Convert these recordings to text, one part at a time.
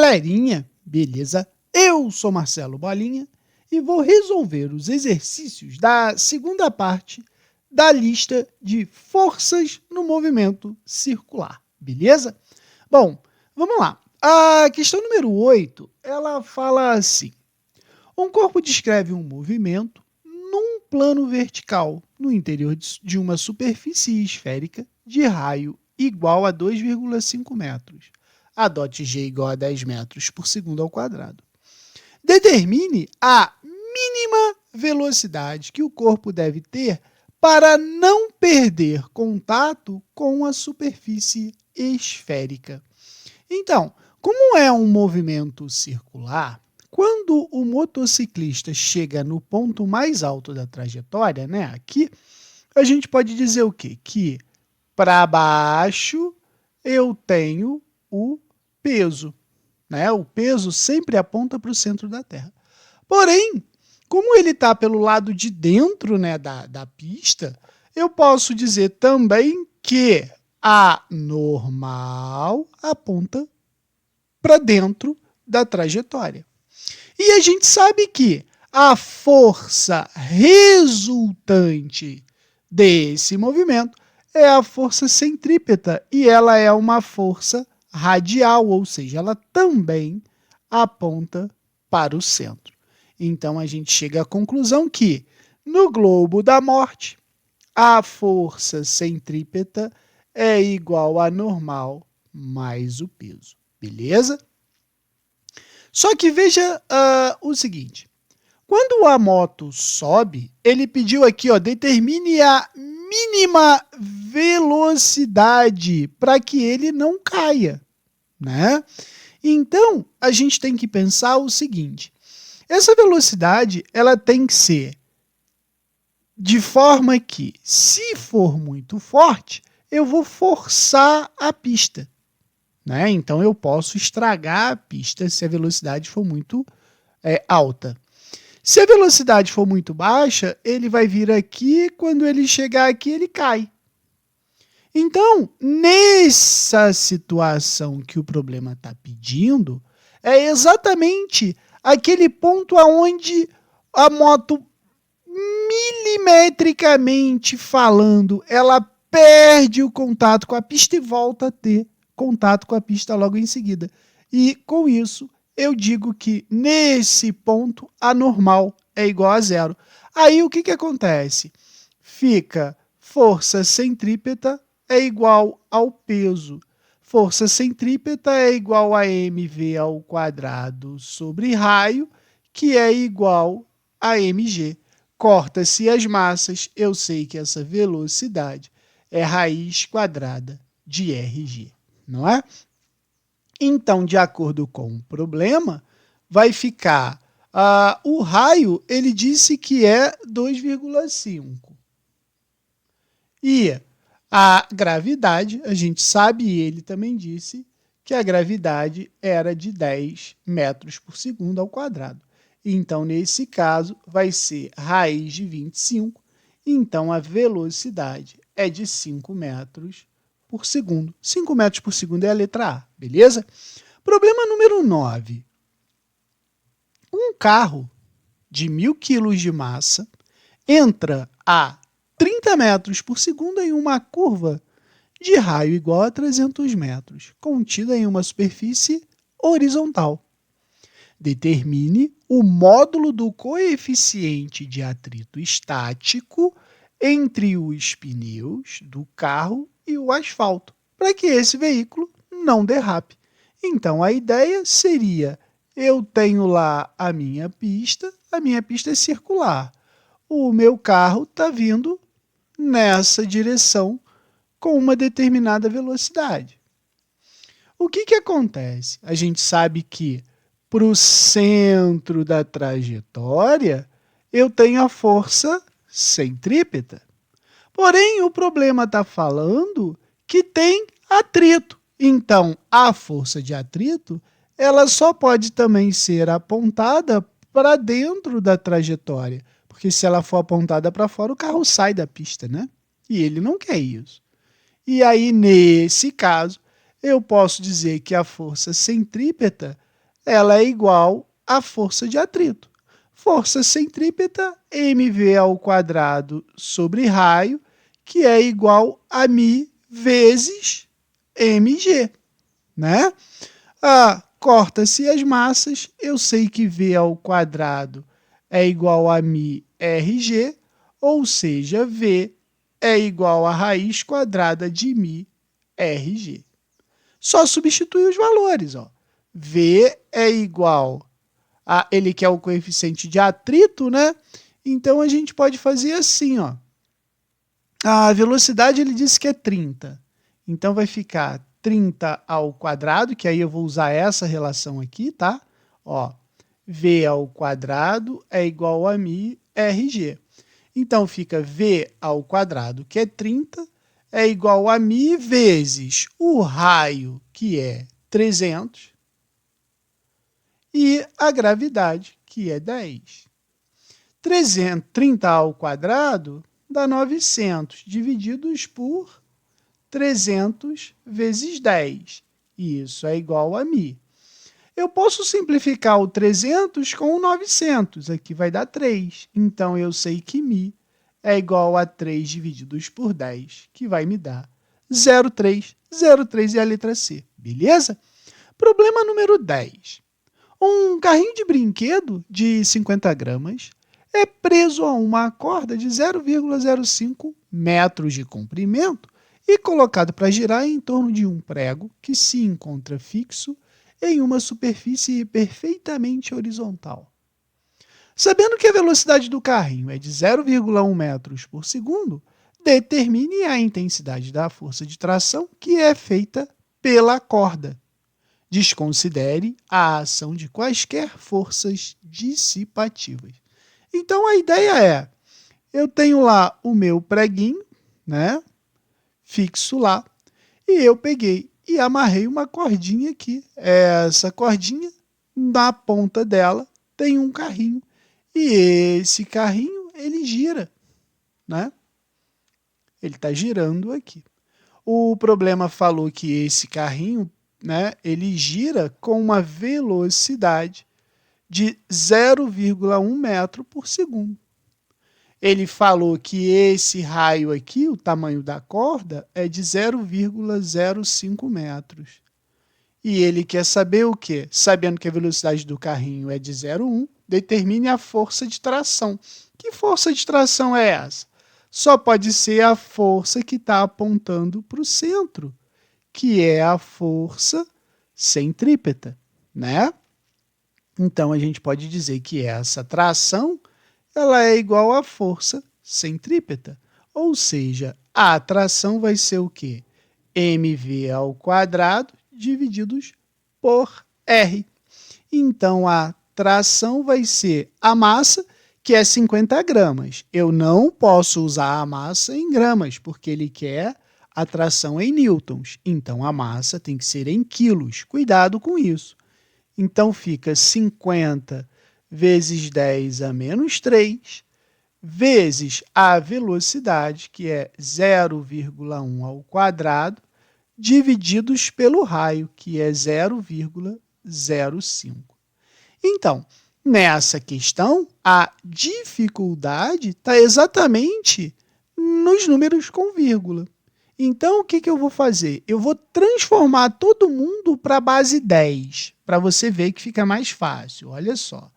galerinha, beleza? Eu sou Marcelo Bolinha e vou resolver os exercícios da segunda parte da lista de forças no movimento circular, beleza? Bom, vamos lá. A questão número 8, ela fala assim: um corpo descreve um movimento num plano vertical no interior de uma superfície esférica de raio igual a 2,5 metros. A dot G igual a 10 metros por segundo ao quadrado. Determine a mínima velocidade que o corpo deve ter para não perder contato com a superfície esférica. Então, como é um movimento circular, quando o motociclista chega no ponto mais alto da trajetória, né, aqui, a gente pode dizer o quê? Que para baixo eu tenho o peso, né? O peso sempre aponta para o centro da Terra. Porém, como ele está pelo lado de dentro, né, da pista, eu posso dizer também que a normal aponta para dentro da trajetória. E a gente sabe que a força resultante desse movimento é a força centrípeta e ela é uma força radial, ou seja, ela também aponta para o centro. Então a gente chega à conclusão que no globo da morte a força centrípeta é igual a normal mais o peso, beleza? Só que veja o seguinte, quando a moto sobe, ele pediu aqui, determine a mínima velocidade para que ele não caia, né? Então, a gente tem que pensar o seguinte, essa velocidade ela tem que ser de forma que, se for muito forte, eu vou forçar a pista, né? Então, eu posso estragar a pista se a velocidade for muito alta. Se a velocidade for muito baixa, ele vai vir aqui, quando ele chegar aqui, ele cai. Então, nessa situação que o problema está pedindo, é exatamente aquele ponto onde a moto, milimetricamente falando, ela perde o contato com a pista e volta a ter contato com a pista logo em seguida. E, com isso, eu digo que nesse ponto a normal é igual a zero. Aí o que acontece? Fica força centrípeta é igual ao peso. Força centrípeta é igual a mv ao quadrado sobre raio, que é igual a mg. Corta-se as massas, eu sei que essa velocidade é raiz quadrada de rg, não é? Então, de acordo com o problema, vai ficar, o raio, ele disse que é 2,5. E a gravidade, a gente sabe, e ele também disse, que a gravidade era de 10 metros por segundo ao quadrado. Então, nesse caso, vai ser raiz de 25, então a velocidade é de 5 metros por segundo. 5 metros por segundo é a letra A, beleza? Problema número 9. Um carro de 1.000 quilos de massa entra a 30 metros por segundo em uma curva de raio igual a 300 metros, contida em uma superfície horizontal. Determine o módulo do coeficiente de atrito estático entre os pneus do carro e o asfalto, para que esse veículo não derrape. Então, a ideia seria, eu tenho lá a minha pista é circular. O meu carro está vindo nessa direção com uma determinada velocidade. O que acontece? A gente sabe que para o centro da trajetória, eu tenho a força centrípeta. Porém, o problema está falando que tem atrito. Então, a força de atrito, ela só pode também ser apontada para dentro da trajetória. Porque se ela for apontada para fora, o carro sai da pista, né? E ele não quer isso. E aí, nesse caso, eu posso dizer que a força centrípeta ela é igual à força de atrito. Força centrípeta, mv² sobre raio, que é igual a μ vezes mg, né? Corta-se as massas, eu sei que v² é igual a μ rg, ou seja, v é igual a raiz quadrada de μ rg. Só substituir os valores, ó. V é igual a, ele quer o coeficiente de atrito, né? Então, a gente pode fazer assim, ó. A velocidade, ele disse que é 30. Então, vai ficar 30², que aí eu vou usar essa relação aqui, tá? Ó, v² é igual a μ rg. Então, fica v², que é 30, é igual a μ vezes o raio, que é 300, e a gravidade, que é 10. 30² dá 900, divididos por 300 vezes 10. E isso é igual a μ. Eu posso simplificar o 300 com o 900. Aqui vai dar 3. Então, eu sei que μ é igual a 3 divididos por 10, que vai me dar 0,3. 0,3 é a letra C, beleza? Problema número 10. Um carrinho de brinquedo de 50 gramas é preso a uma corda de 0,05 metros de comprimento e colocado para girar em torno de um prego que se encontra fixo em uma superfície perfeitamente horizontal. Sabendo que a velocidade do carrinho é de 0,1 metros por segundo, determine a intensidade da força de tração que é feita pela corda. Desconsidere a ação de quaisquer forças dissipativas. Então, a ideia é, eu tenho lá o meu preguinho, né, fixo lá, e eu peguei e amarrei uma cordinha aqui. Essa cordinha, na ponta dela, tem um carrinho. E esse carrinho, ele gira, né? Ele está girando aqui. O problema falou que esse carrinho, né, ele gira com uma velocidade de 0,1 metro por segundo. Ele falou que esse raio aqui, o tamanho da corda, é de 0,05 metros. E ele quer saber o quê? Sabendo que a velocidade do carrinho é de 0,1, determine a força de tração. Que força de tração é essa? Só pode ser a força que está apontando para o centro, que é a força centrípeta, né? Então, a gente pode dizer que essa tração ela é igual à força centrípeta. Ou seja, a atração vai ser o quê? mv² divididos por R. Então, a tração vai ser a massa, que é 50 gramas. Eu não posso usar a massa em gramas, porque ele quer a tração em newtons. Então, a massa tem que ser em quilos. Cuidado com isso. Então, fica 50 vezes 10 a menos 3, vezes a velocidade, que é 0,1², divididos pelo raio, que é 0,05. Então, nessa questão, a dificuldade está exatamente nos números com vírgula. Então, o que eu vou fazer? Eu vou transformar todo mundo para a base 10, para você ver que fica mais fácil. Olha só.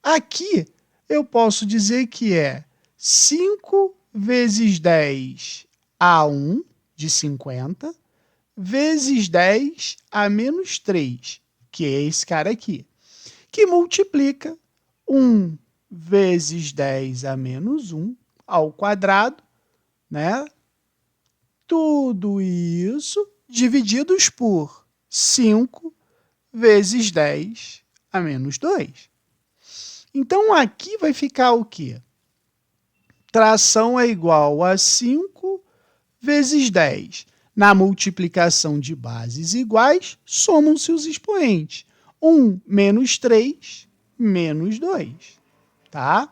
Aqui, eu posso dizer que é 5 vezes 10 a 1, de 50, vezes 10 a menos 3, que é esse cara aqui, que multiplica 1 vezes 10 a menos 1 ao quadrado, né? Tudo isso divididos por 5 vezes 10 a menos 2. Então, aqui vai ficar o quê? Tração é igual a 5 vezes 10. Na multiplicação de bases iguais, somam-se os expoentes. 1 menos 3 menos 2. Tá?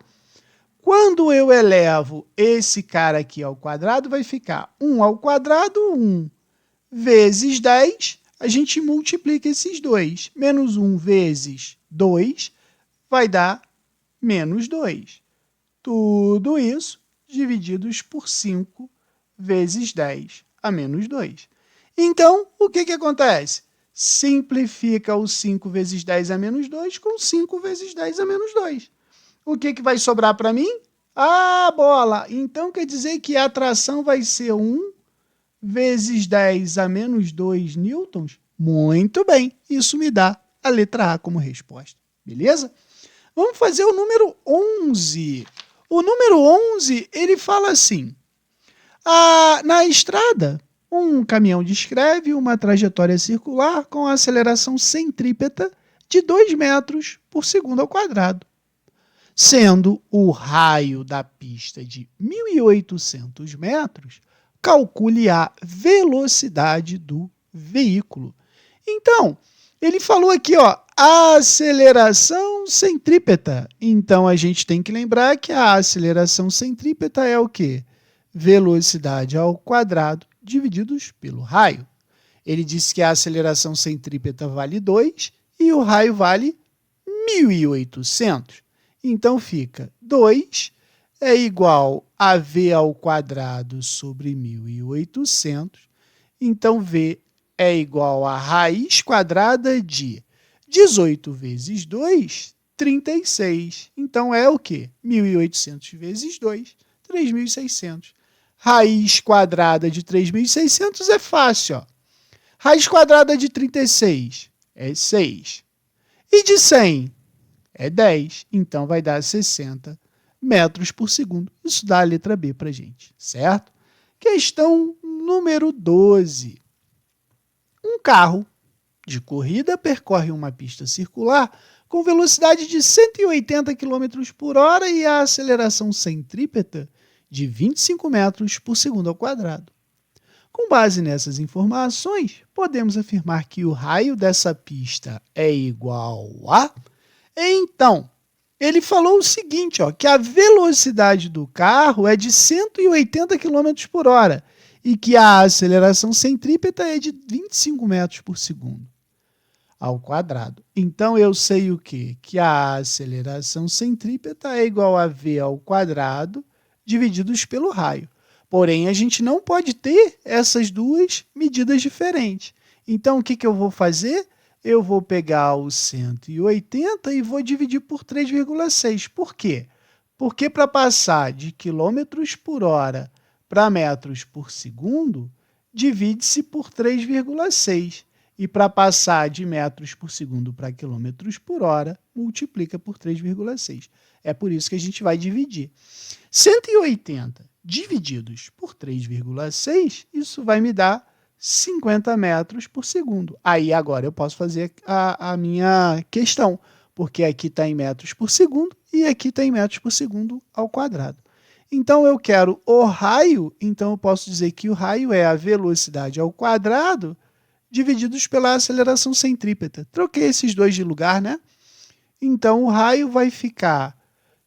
Quando eu elevo esse cara aqui ao quadrado, vai ficar 1 ao quadrado, 1 vezes 10. a gente multiplica esses dois. Menos 1 vezes 2 vai dar menos 2. Tudo isso divididos por 5 vezes 10 a menos 2. Então, o que acontece? Simplifica o 5 vezes 10 a menos 2 com 5 vezes 10 a menos 2. O que vai sobrar para mim? Ah, bola! Então quer dizer que a tração vai ser 1 vezes 10 a menos 2 newtons? Muito bem, isso me dá a letra A como resposta. Beleza? Vamos fazer o número 11. O número 11, ele fala assim: na estrada, um caminhão descreve uma trajetória circular com aceleração centrípeta de 2 metros por segundo ao quadrado. Sendo o raio da pista de 1.800 metros, calcule a velocidade do veículo. Então, ele falou aqui, aceleração centrípeta. Então, a gente tem que lembrar que a aceleração centrípeta é o quê? Velocidade ao quadrado divididos pelo raio. Ele disse que a aceleração centrípeta vale 2 e o raio vale 1.800. Então, fica 2 é igual a v ao quadrado sobre 1.800. Então, v é igual a raiz quadrada de 18 vezes 2, 36. Então, é o quê? 1.800 vezes 2, 3.600. Raiz quadrada de 3.600 é fácil, ó. Raiz quadrada de 36 é 6. E de 100 é 10. Então, vai dar 60 metros por segundo. Isso dá a letra B para a gente, certo? Questão número 12. Um carro de corrida percorre uma pista circular com velocidade de 180 km por hora e a aceleração centrípeta de 25 metros por segundo ao quadrado. Com base nessas informações, podemos afirmar que o raio dessa pista é igual a... Então, ele falou o seguinte, que a velocidade do carro é de 180 km por hora e que a aceleração centrípeta é de 25 metros por segundo ao quadrado. Então, eu sei o quê? Que a aceleração centrípeta é igual a v ao quadrado divididos pelo raio. Porém, a gente não pode ter essas duas medidas diferentes. Então, o que eu vou fazer? Eu vou pegar o 180 e vou dividir por 3,6. Por quê? Porque para passar de quilômetros por hora para metros por segundo, divide-se por 3,6. E para passar de metros por segundo para quilômetros por hora, multiplica por 3,6. É por isso que a gente vai dividir. 180 divididos por 3,6, isso vai me dar 50 metros por segundo. Aí agora eu posso fazer a minha questão, porque aqui está em metros por segundo e aqui está em metros por segundo ao quadrado. Então eu quero o raio, então eu posso dizer que o raio é a velocidade ao quadrado divididos pela aceleração centrípeta. Troquei esses dois de lugar, né? Então o raio vai ficar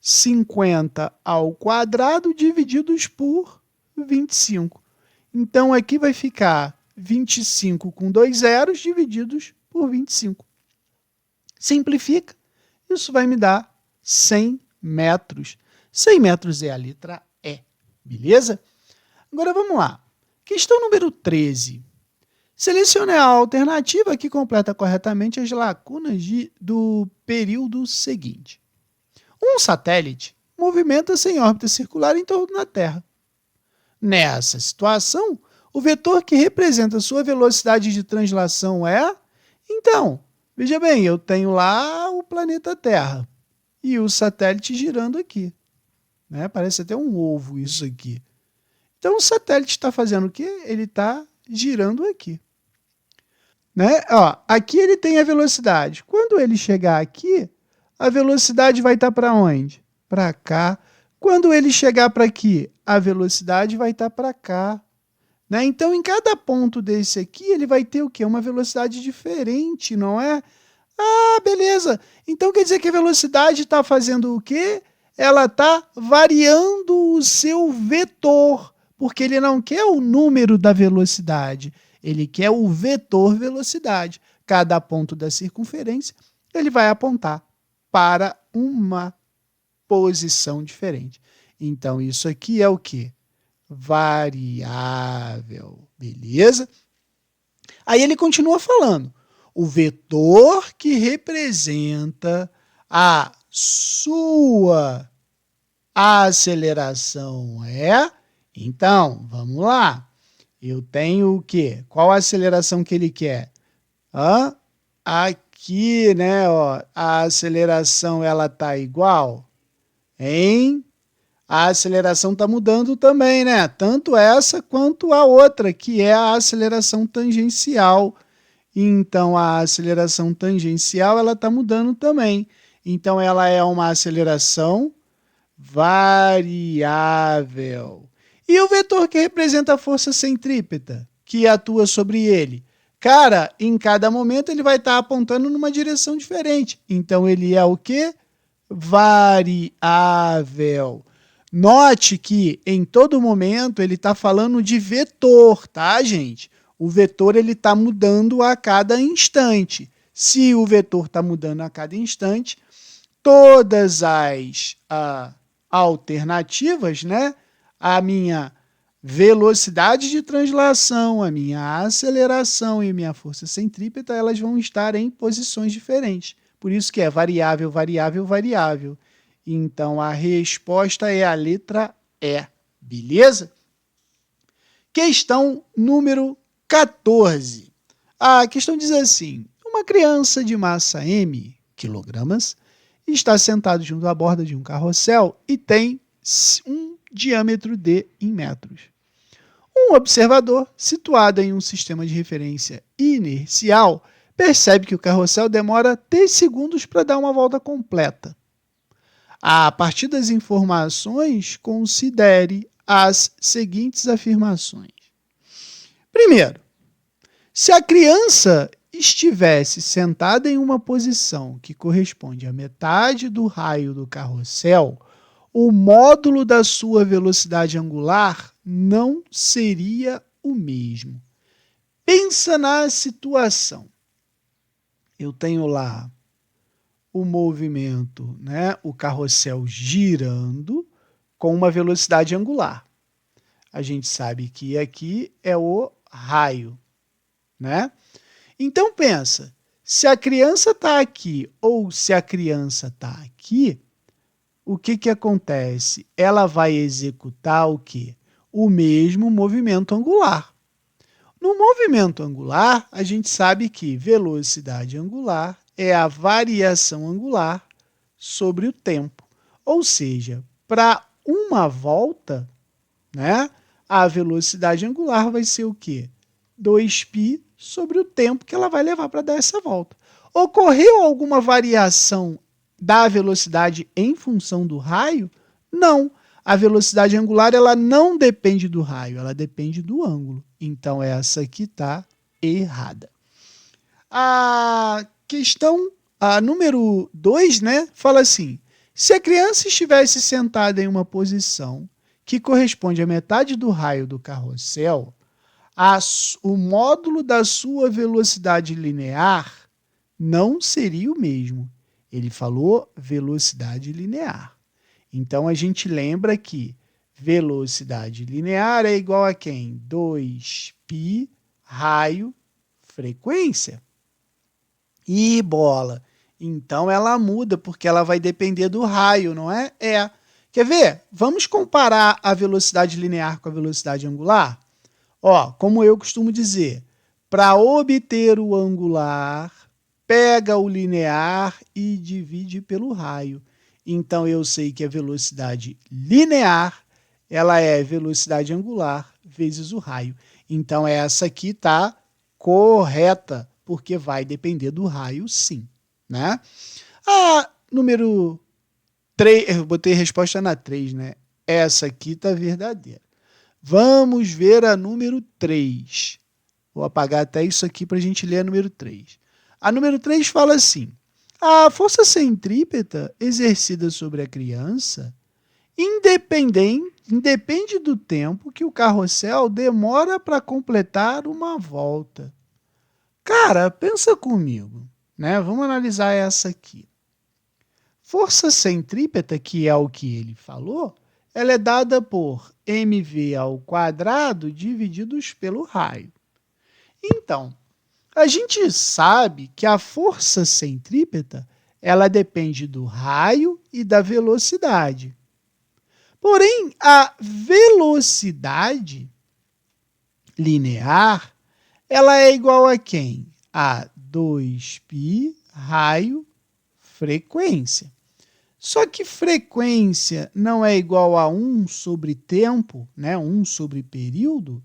50 ao quadrado divididos por 25. Então, aqui vai ficar 25 com 2 zeros divididos por 25. Simplifica. Isso vai me dar 100 metros. 100 metros é a letra E. Beleza? Agora, vamos lá. Questão número 13. Selecione a alternativa que completa corretamente as lacunas do período seguinte. Um satélite movimenta-se em órbita circular em torno da Terra. Nessa situação, o vetor que representa sua velocidade de translação é... Então, veja bem, eu tenho lá o planeta Terra e o satélite girando aqui. Né? Parece até um ovo isso aqui. Então, o satélite está fazendo o quê? Ele está girando aqui. Né? Aqui ele tem a velocidade. Quando ele chegar aqui, a velocidade vai estar para onde? Para cá. Quando ele chegar para aqui, a velocidade vai estar para cá. Né? Então, em cada ponto desse aqui, ele vai ter o quê? Uma velocidade diferente, não é? Ah, beleza. Então, quer dizer que a velocidade está fazendo o quê? Ela está variando o seu vetor, porque ele não quer o número da velocidade. Ele quer o vetor velocidade. Cada ponto da circunferência, ele vai apontar para uma posição diferente. Então, isso aqui é o quê? Variável. Beleza? Aí ele continua falando. O vetor que representa a sua aceleração é... Então, vamos lá. Eu tenho o quê? Qual a aceleração que ele quer? Aqui, né? Ó, a aceleração ela tá igual, hein? A aceleração está mudando também, né? Tanto essa quanto a outra, que é a aceleração tangencial. Então, a aceleração tangencial ela está mudando também. Então, ela é uma aceleração variável. E o vetor que representa a força centrípeta, que atua sobre ele? Cara, em cada momento ele vai estar apontando numa direção diferente. Então, ele é o quê? Variável. Note que em todo momento ele está falando de vetor, tá, gente? O vetor ele está mudando a cada instante. Se o vetor está mudando a cada instante, todas as alternativas, né? A minha velocidade de translação, a minha aceleração e a minha força centrípeta, elas vão estar em posições diferentes. Por isso que é variável, variável, variável. Então, a resposta é a letra E, beleza? Questão número 14. A questão diz assim, uma criança de massa m, quilogramas, está sentado junto à borda de um carrossel e tem um diâmetro d em metros. Um observador, situado em um sistema de referência inercial, percebe que o carrossel demora 3 segundos para dar uma volta completa. A partir das informações, considere as seguintes afirmações. Primeiro, se a criança estivesse sentada em uma posição que corresponde à metade do raio do carrossel, o módulo da sua velocidade angular não seria o mesmo. Pensa na situação. Eu tenho lá o movimento, né, o carrossel girando com uma velocidade angular. A gente sabe que aqui é o raio, né? Então pensa, se a criança está aqui ou se a criança está aqui, o que acontece? Ela vai executar o quê? O mesmo movimento angular. No movimento angular, a gente sabe que velocidade angular é a variação angular sobre o tempo. Ou seja, para uma volta, né, a velocidade angular vai ser o quê? 2π sobre o tempo que ela vai levar para dar essa volta. Ocorreu alguma variação da velocidade em função do raio? Não. A velocidade angular ela não depende do raio, ela depende do ângulo. Então, essa aqui está errada. A questão número 2, né, fala assim, se a criança estivesse sentada em uma posição que corresponde à metade do raio do carrossel, o módulo da sua velocidade linear não seria o mesmo. Ele falou velocidade linear. Então, a gente lembra que velocidade linear é igual a quem? 2π raio frequência. E bola. Então, ela muda porque ela vai depender do raio, não é? É. Quer ver? Vamos comparar a velocidade linear com a velocidade angular? Ó, como eu costumo dizer, para obter o angular, pega o linear e divide pelo raio. Então, eu sei que a velocidade linear ela é velocidade angular vezes o raio. Então, essa aqui está correta, porque vai depender do raio, sim. Né? A número 3, eu botei resposta na 3, né? Essa aqui está verdadeira. Vamos ver a número 3. Vou apagar até isso aqui para a gente ler a número 3. A número 3 fala assim, a força centrípeta exercida sobre a criança Independe do tempo que o carrossel demora para completar uma volta. Cara, pensa comigo, né? Vamos analisar essa aqui. Força centrípeta, que é o que ele falou, ela é dada por mv² divididos pelo raio. Então, a gente sabe que a força centrípeta ela depende do raio e da velocidade. Porém, a velocidade linear ela é igual a quem? A 2π raio frequência. Só que frequência não é igual a 1 sobre tempo, né? 1 sobre período.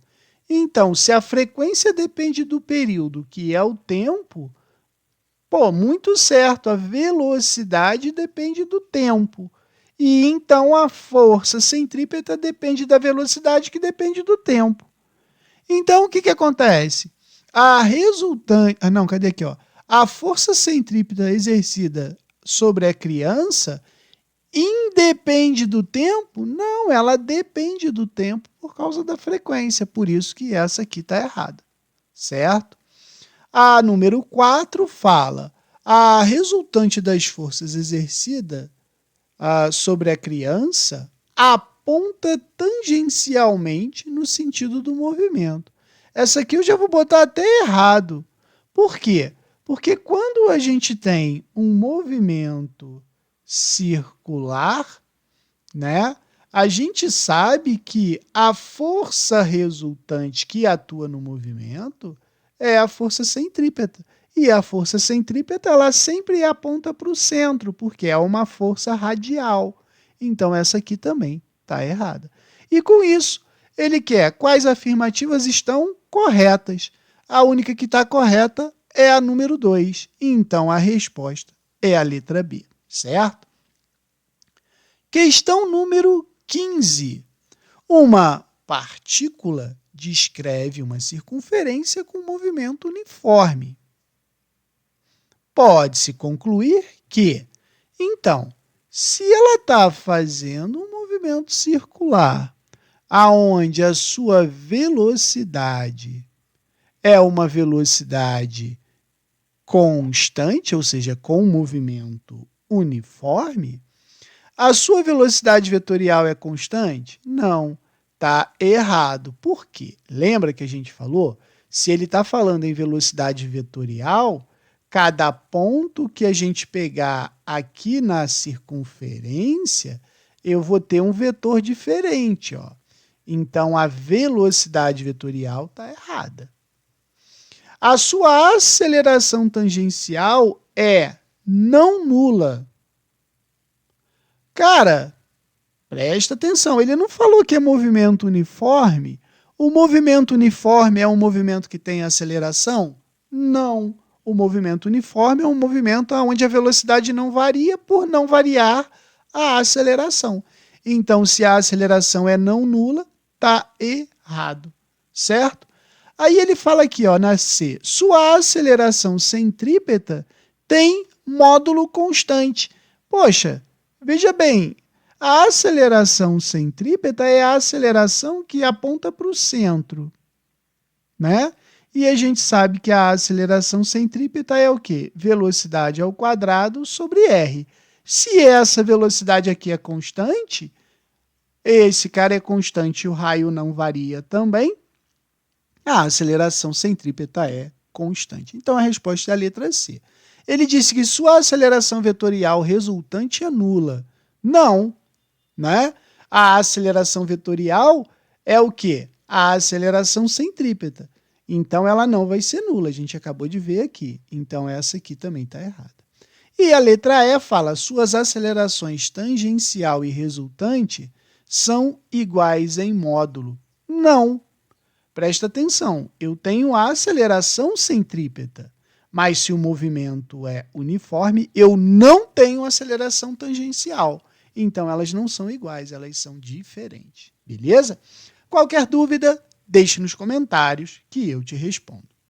Então, se a frequência depende do período, que é o tempo, muito certo, a velocidade depende do tempo. E então a força centrípeta depende da velocidade, que depende do tempo. Então, o que acontece? A resultante... cadê aqui? A força centrípeta exercida sobre a criança independe do tempo? Não, ela depende do tempo por causa da frequência. Por isso que essa aqui está errada, certo? A número 4 fala a resultante das forças exercidas sobre a criança aponta tangencialmente no sentido do movimento. Essa aqui eu já vou botar até errado. Por quê? Porque quando a gente tem um movimento circular, né, a gente sabe que a força resultante que atua no movimento é a força centrípeta. E a força centrípeta ela sempre aponta para o centro, porque é uma força radial. Então, essa aqui também está errada. E com isso, ele quer quais afirmativas estão corretas. A única que está correta é a número 2. Então, a resposta é a letra B, certo? Questão número 15. Uma partícula descreve uma circunferência com movimento uniforme. Pode-se concluir que, então, se ela está fazendo um movimento circular, aonde a sua velocidade é uma velocidade constante, ou seja, com movimento uniforme, a sua velocidade vetorial é constante? Não, está errado. Por quê? Lembra que a gente falou? Se ele está falando em velocidade vetorial, cada ponto que a gente pegar aqui na circunferência, eu vou ter um vetor diferente. Então, a velocidade vetorial está errada. A sua aceleração tangencial é não nula. Cara, presta atenção, ele não falou que é movimento uniforme. O movimento uniforme é um movimento que tem aceleração? Não. O movimento uniforme é um movimento onde a velocidade não varia por não variar a aceleração. Então, se a aceleração é não nula, está errado, certo? Aí ele fala aqui, na C, sua aceleração centrípeta tem módulo constante. Poxa, veja bem, a aceleração centrípeta é a aceleração que aponta para o centro, né? E a gente sabe que a aceleração centrípeta é o quê? Velocidade ao quadrado sobre r. Se essa velocidade aqui é constante, esse cara é constante e o raio não varia também, a aceleração centrípeta é constante. Então, a resposta é a letra C. Ele disse que sua aceleração vetorial resultante é nula. Não, né? A aceleração vetorial é o quê? A aceleração centrípeta. Então, ela não vai ser nula, a gente acabou de ver aqui. Então, essa aqui também está errada. E a letra E fala, suas acelerações tangencial e resultante são iguais em módulo. Não. Presta atenção, eu tenho a aceleração centrípeta, mas se o movimento é uniforme, eu não tenho aceleração tangencial. Então, elas não são iguais, elas são diferentes. Beleza? Qualquer dúvida, deixe nos comentários que eu te respondo.